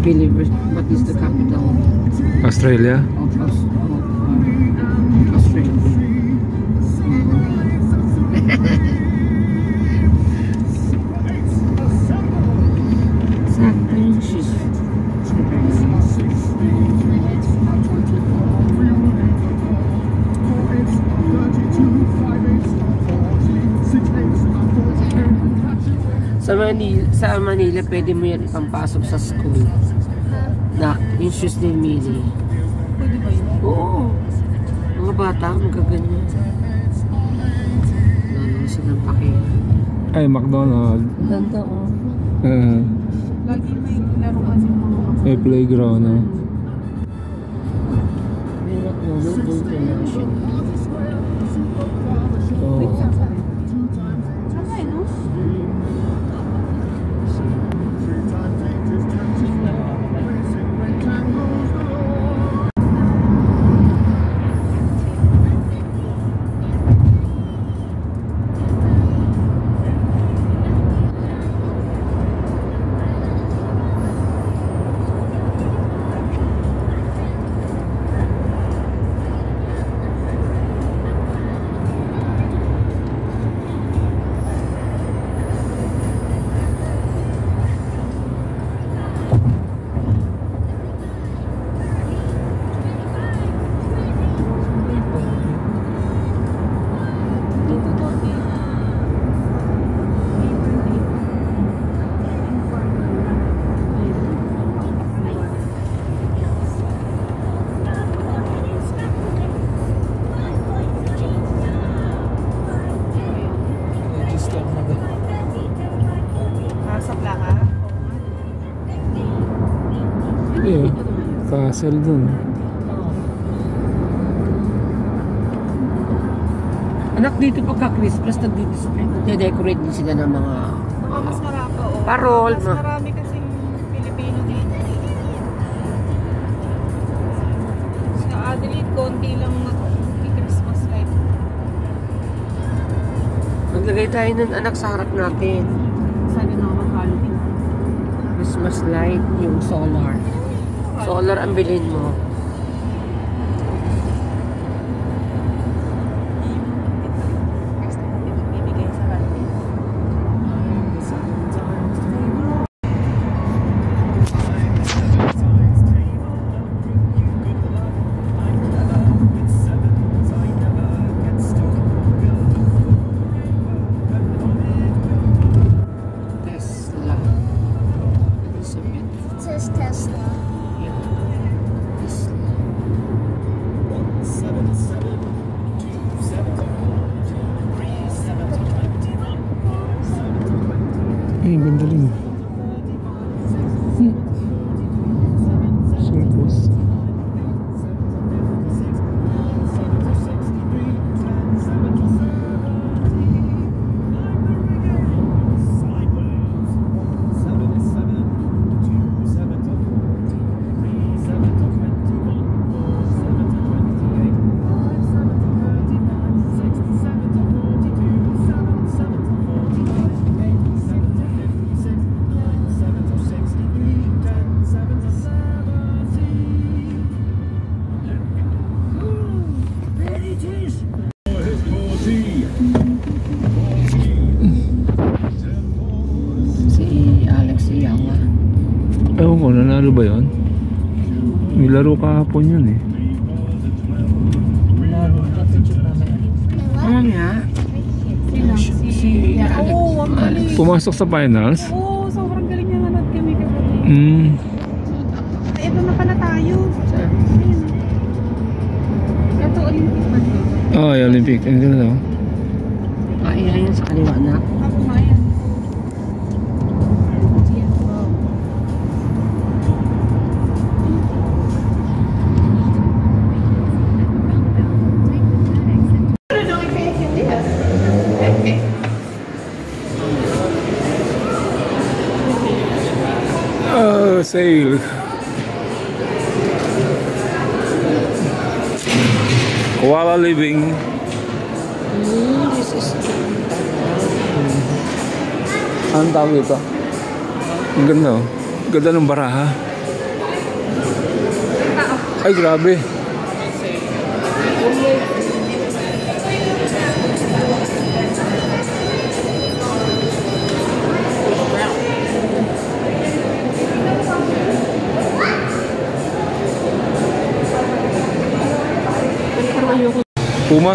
believers. What is the capital? Australia? Of Australia. She's sa Manila, pwede mo yan ipampasok sa school. Na, yung shoes ni Millie. Pwede ba yun? Oo. Mga bata, magaganyan. Ano silang pake. Ay, McDonald's. Ganda, oh. Lagi may laruan yung mga May playground, no? May McDonald's International. Oh. Ay, no? Yeah, castle dun. Anak, dito pagka Christmas, nagde-decorate din sila ng mga Mas marami pa, oh. parol. Mas marami kasing Pilipino dito. Sa Adelaide, konti lang Christmas light. Maglagay tayo ng anak sa harap natin. Sana naman Halloween. Christmas light, yung solar. Solar ang bilhin mo. Bibigay sa Halloween. Tesla. Elizabeth. It says Tesla. Yeah. Tesla. Ay, ganda rin. Circus. Si Alex Iyawa. Ewan ko, nanalo ba yun? Nilaro kahapon yun eh. Ano nga? Si Alex. Oo, ang galing. Pumasok sa finals? Oo, sobrang galing niya nanood kami kagabi. Ay, ito na pala tayo. Ayun. Ito, Olympic ba ito? Oh, yung Olympic. Ang ganda no? Ay, yan sa kaliwa na. Ako nga yan. Oh, sail. Koala living. This is Anong tawag ito? Ang ganda oh. Ganda ng baraha. Ay, grabe. Puma.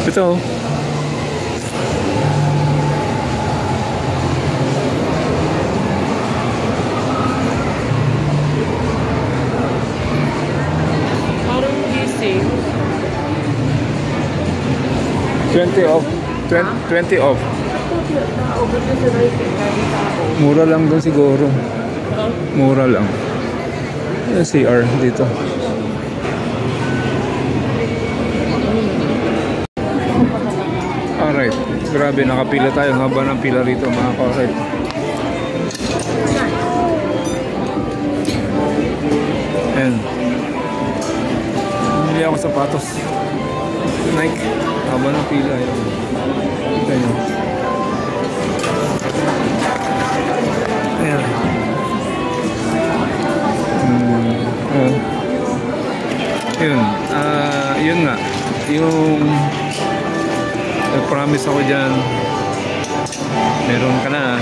Ito. Parang gising. 20 off. 20 off. Mura lang doon siguro. Mura lang. CR dito. Alright. Grabe, nakapila tayo. Ang haba ng pila rito mga ka-alright. Ayan. Bili ako sapatos. Nike. Haba ng pila. Ayan. Ayan. Ayan. Yun. Yun nga. Yung nag-promise ako dyan. Meron ka na.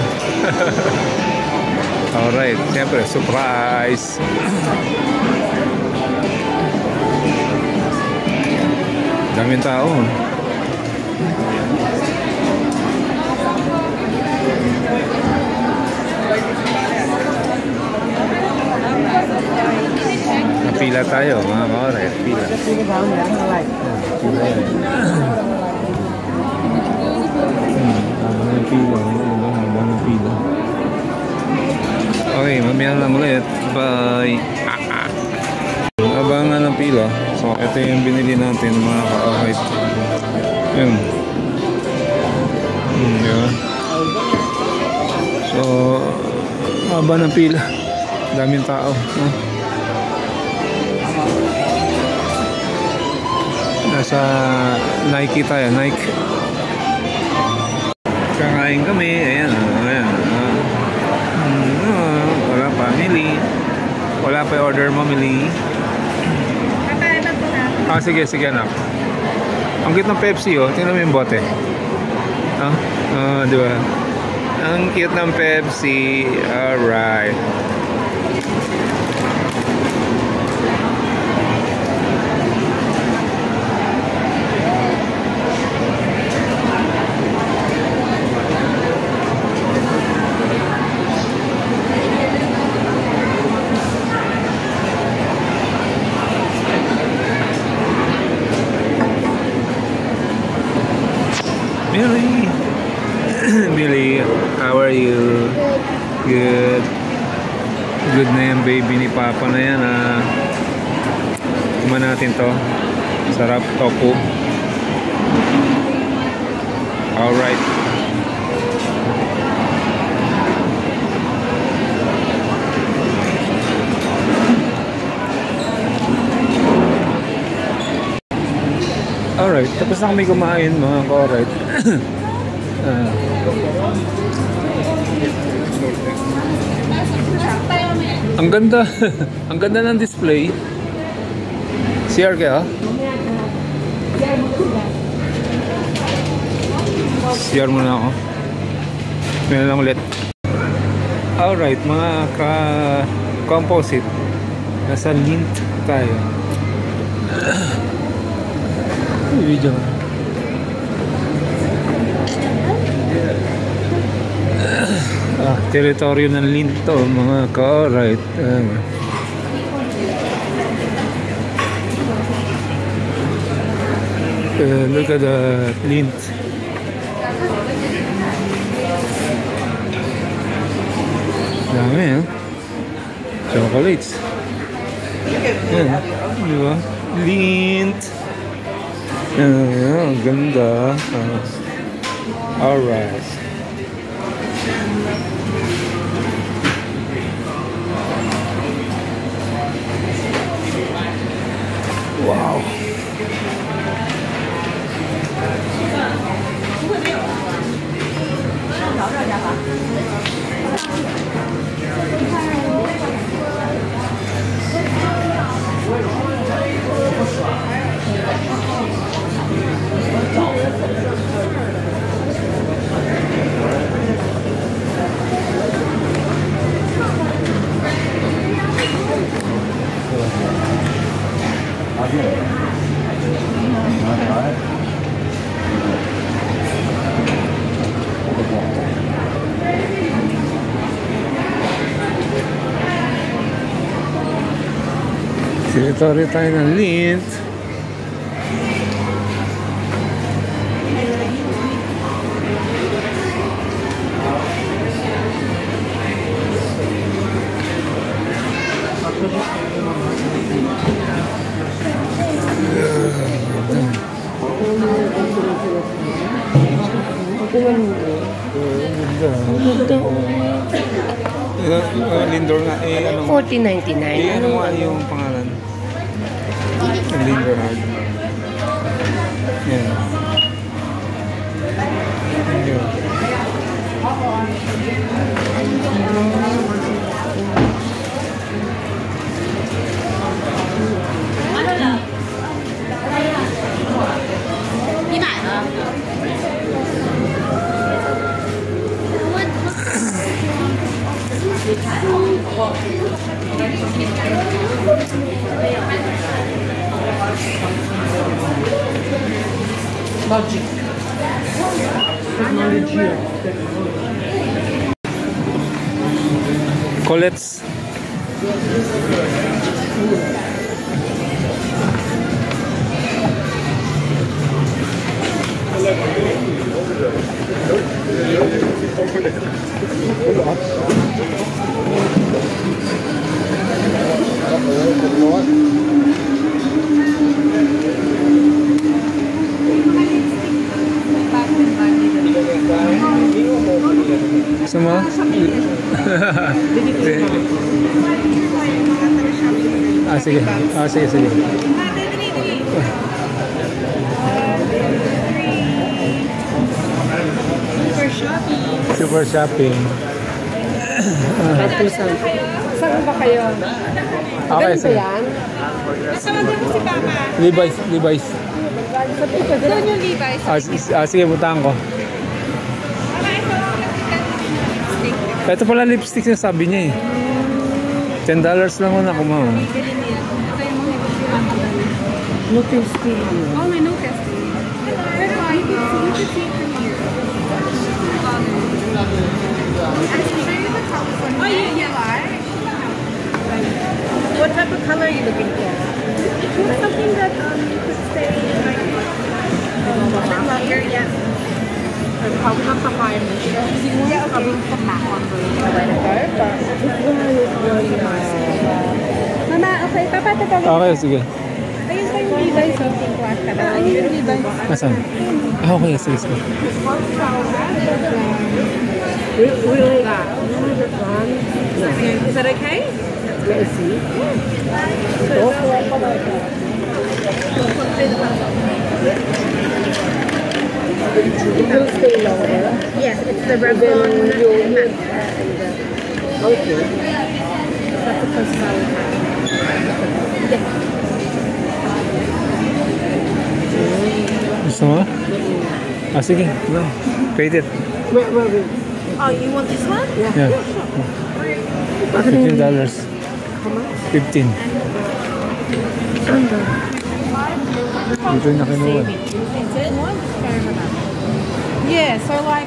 Alright. Siyempre, surprise. Daming tao. Napila tayo, mga ka-alright. Pila. Habang ng pila. Habang ng pila. Okay, mamaya lang ulit. Bye. Abangan ng pila. So, ito yung binili natin, mga ka-alright. Yun. Diba? So, haba ng pila. Daming tao. Nasa Nike tayo, Nike. Kakain kami, ayan, ayan. Wala pa, Mili. Wala pa order mo, Mili. Kakain na po na. Sige, sige anak. Ang cute ng Pepsi, oh. Tingnan mo yung bote. Di ba? Ang cute ng Pepsi. Alright. Billy. Billy, how are you? Good. Good na yan, baby ni Papa na yan, ah. Kumain natin to. Sarap, tofu. Alright. Alright, tapos na kami kumain, mga ka-alright. Ang ganda. Ang ganda ng display. CR kaya? CR muna ako. Meron lang ulit. Alright, mga ka-composite. Nasa lint tayo. Video. Teritoryo ng linto, mga ka-alright. Look at the lint. Dami, eh? Chocolates. Yan, di ba? Lint. Ganda. Alright. Wow. Territory tayo ng Lindt. Lindor nga, ano mo? 14.99. Ano mo yung pangalan? Lindor Hard. Yan. Yun. Logic. Technology. Colette's. Sama? Sige. Sige. Super shopping. Saan ba kayo? Okay, sige. Yan? Kasama din mo si Papa. Levi's. Doon yung Levi's. Sige, butahan ko. Ito pala lipstick na sabi niya eh. $10 lang muna kumaw. No testing. Oh, may no testing. Pero you can see from here. Oh, yeah. What type of color are you looking for? Something that you could stay like longer, yeah. Probably not the fire mission. Yeah, okay. Mama, okay. Papa, tatawag. Okay, sige. Ayun pa yung Levi's. So, pink black ka na. Ayun yung Levi's. Asan? Okay, sige. Really got. Is that okay? Let's see. It will stay longer. Yes, it's the Revlon matte. Okay. That's the first one we have. Gusto mo? Sige. No. Paid it. Wait. Oh, you want this one? Yeah. $15. 15. Dito yung nakinuha. Yeah, so like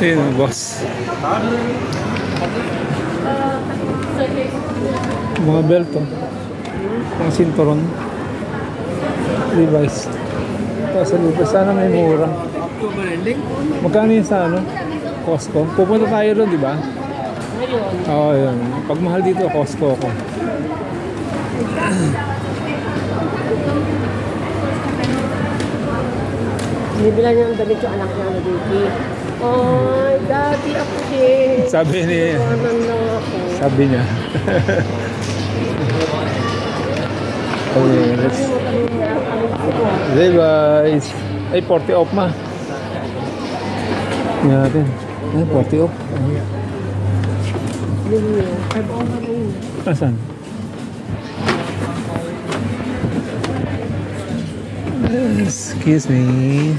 Ayun, boss. Mga belt to. Mga sinturon. Levi's. Tapos sa Levi's, sana may mura. Magkano yun sa ano? Costco? Pupunta tayo doon, di ba? Oo, yun. Pag mahal dito, Costco ako. Nibilan niya ang damit yung anak niya na Vicky. Ay, daddy ako din. Sabi ni, Iwanan lang ako. sabi niya. Okay, let's... Hey guys! Ay, 40 off ma. Tingnan natin. Ay, 40 off. Asan? Excuse me.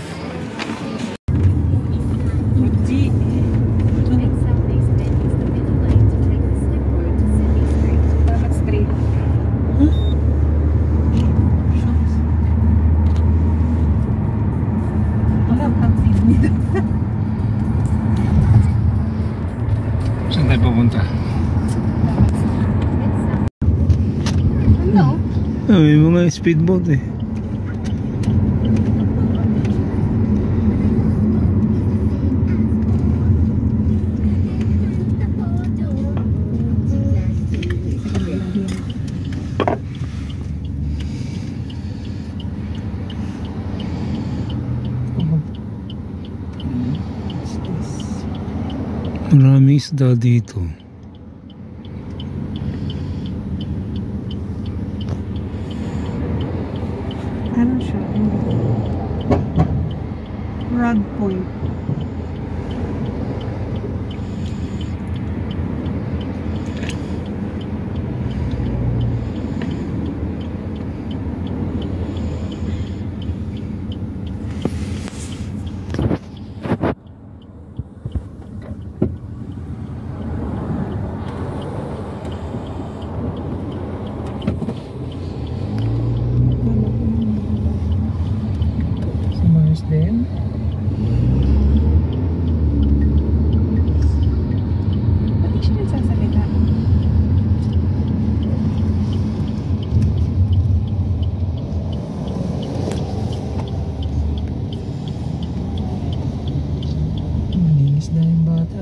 Dapat straight. Wala, pang-tip nito. Saan tayo pupunta? Ano? May mga speedboat eh. Maraming isda dito. Ano siya? Rod point. Sumayos din. Pati siya nagsasalita. Malinis na yung bata.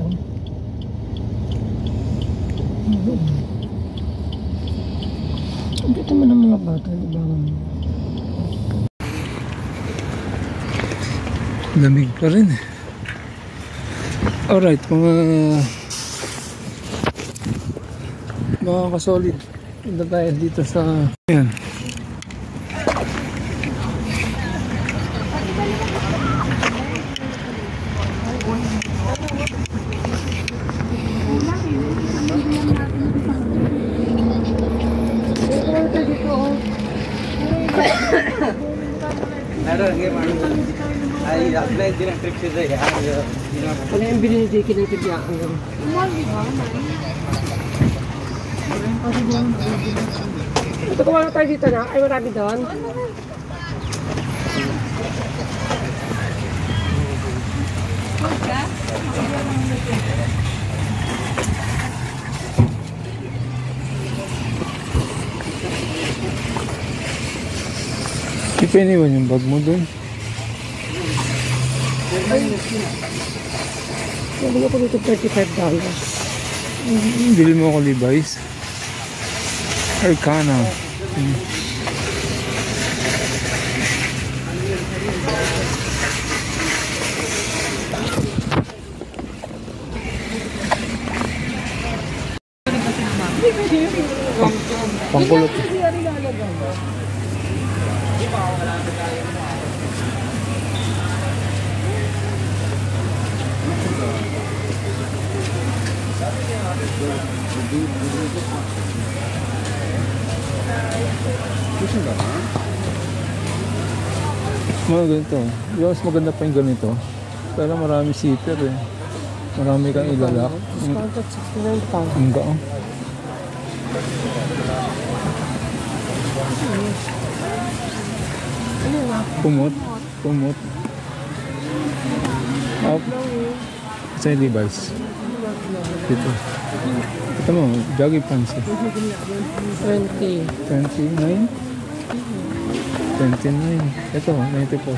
Dito mo ng mga bata, di ba? Lamig pa rin. Alright, mga kasolid. Punta tayo dito sa... Ayan. Ano yung binidiki ng tibyaan lang? Ito kumain tayo dito na. Ay, marami doon. Di pa iniwan yung bag mo dun. Nabili ako dito $35. Bili mo ako Levi's. Arcana. Pangkulot. Mga ganito. Yung mas maganda pa yung ganito. Pero marami zipper eh. Marami kang ilalak. Discounted 69 pounds. Ang gaang. Kumot. Kumot. Up. Sa Levi's. Dito. Ito mo, jogging pants eh. 20. 29? 29. Ito, 94.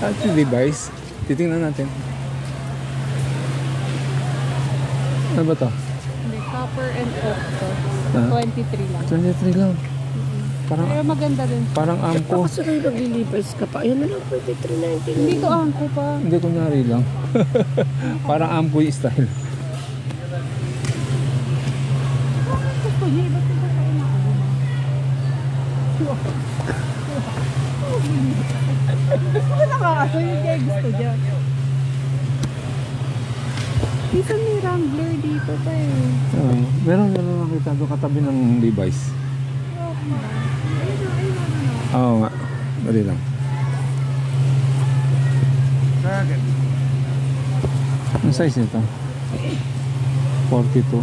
At yung Levi's. Titingnan natin. Ano ba to? Hindi, copper and oak to. Ah. 23 lang. 23 lang. Parang, Pero maganda din. parang amko. Kasi kayo naglilipis ka pa. Ayun na lang, 23.99. Hindi to angko pa. Hindi, kunyari lang. Parang amko yung style. Gusto niya, iba't iba tayo na ako. Gusto nakakaso yun kaya gusto niya. Minsan may Wrangler dito pa eh. Meron nakita doon katabi ng Levi's. Oo nga. Dali lang. Ang size nito? 42.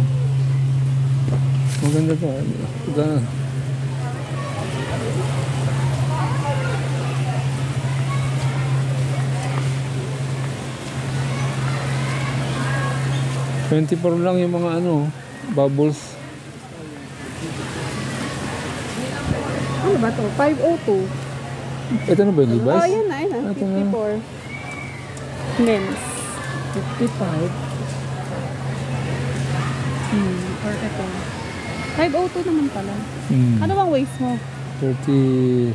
Maganda to. Maganda. $24 lang yung mga ano, bubbles. Ano ba to? 502. Ito na ba yung Levi's? Oh, yan na, yan na. Ito na. 54. Men's. 55. Or ito. 502 naman pala. Hmm. Ano bang waist mo? 36.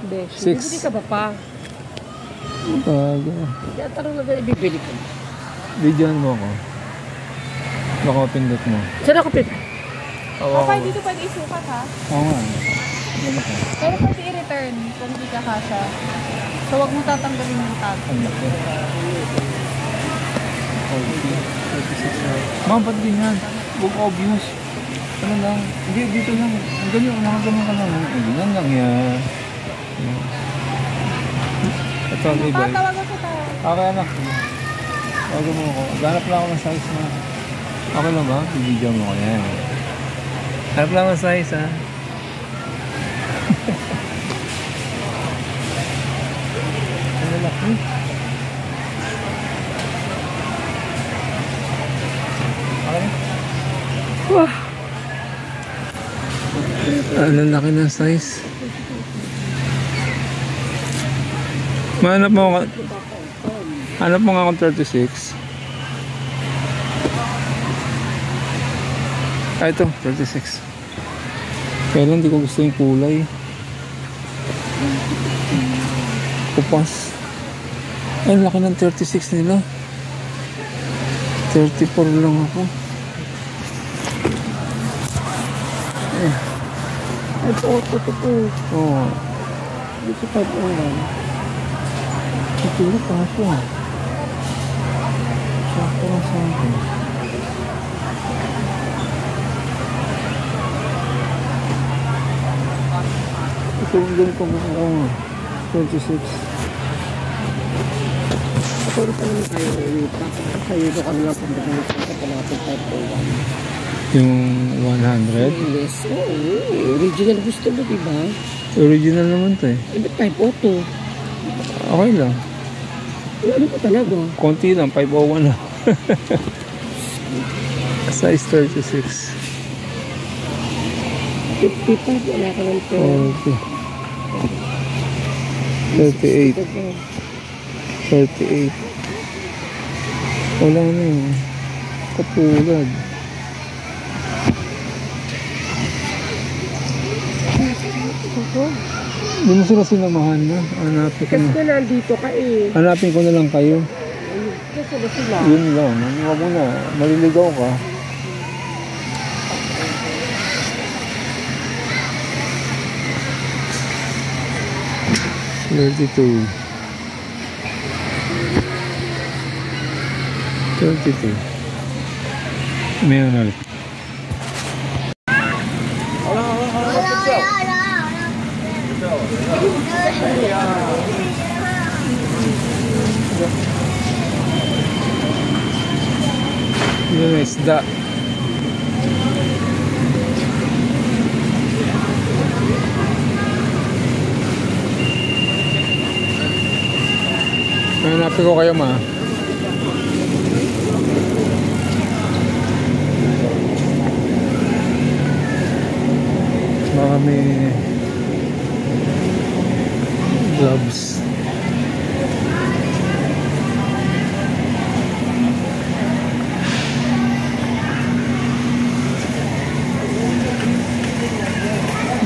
Besh. Bibili ka ba pa? Kaya tarong na ganyan, bibili ka. Videoan mo ako. Baka pindot mo. Saan ako pip? Okay, dito pwede isukat ha. Oo nga. Ano ba ka? Pero pwede i-return kung hindi ka kasha. So, wag mo tatanggalin yung tag. Ma'am, ba't ganyan? Huwag obvious. Ano lang? Hindi, dito lang. Ganyan, nakaganon ka lang. Ganyan lang yan. Ito, Levi. Tatawag ko kita. Okay, anak. Tawagan mo ako. Ganap lang ako ng size na. Okay lang ba? Video mo ko yan. Ganap lang ng size, ha? Ano laki? Okay. Wah! Ang laki ng size. Hanap mo nga akong 36. Ito, 36. Kaya lang, hindi ko gusto yung kulay. Kupas. Ay, laki ng 36 nila. 34 lang ako. Ay, po. Oo. Dito 501. Ito na kaso. Sakto lang sa akin. Ito yung ganito ko. 26. Ako rin pa naman tayo ulipa. Kayo doon kami lang pagdating sa palapit 501. Yung 100. Yes, oo. Original gusto mo, diba? Original naman to eh. Eh, ba't 502? Okay lang. Ano pa talaga? Konti lang, 501 na. Size 36. 55, wala ka ng pera. Okay. 38. 38. Wala na yun. Kapulad. Hindi mo sila sinamahan na. Hanapin ko Kasi na. na nandito ka eh. Hanapin ko na lang kayo. Kasi na sila. Yun lang. Huwag mo na. Maliligaw ka. $32. 32. Meron ulit. Yun ang isda. Hanapin ko kayo, ma. Baka may gloves.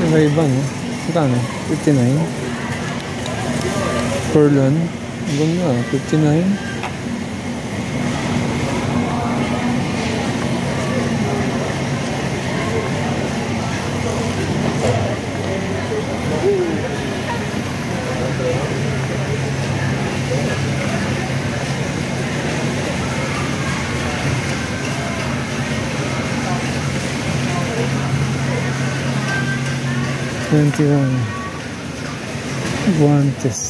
Iba-iba, no? Magkano? 59? Furlan? Hanggang na, 59? Guantes.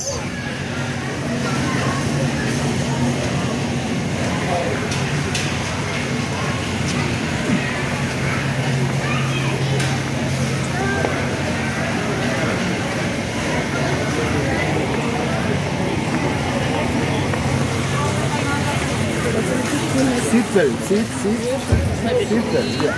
Seatbelt, seatbelt, yeah.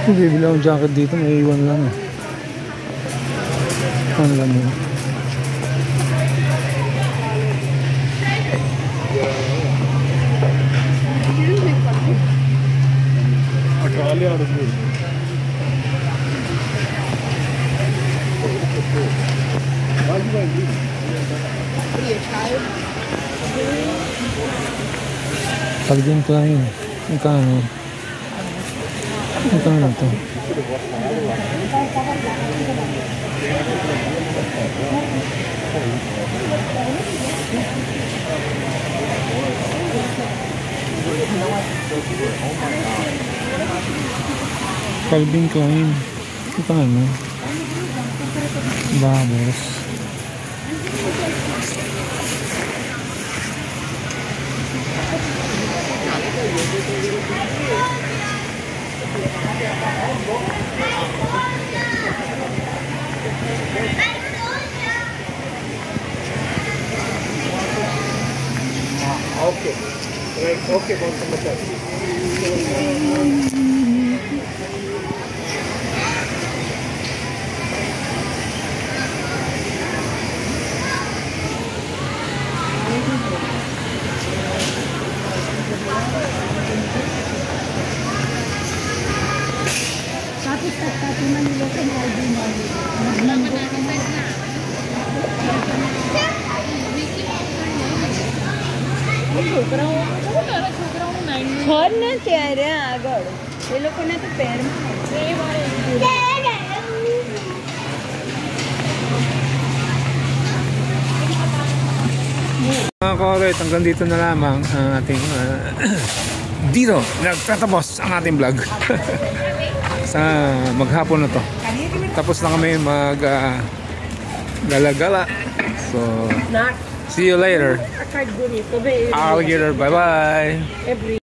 Kung bibili akong jacket dito, may iwan lang eh. Ano lang yun? Calvin Klein. Magkano? Magkano ito? Calvin Klein. Magkano? Babos. Okay. Right, okay, बहुत समझता है. Tapos tatati man nila sa ID mo. ઘર નથી અરે આગળ એ લોકોને તો પેરમાં Mga ka-alright, hanggang dito na lamang ang ating dito nagtatapos ang ating vlog. Sa maghapon na to, tapos na kami mag gala-gala. So see you later, alligator. Bye bye.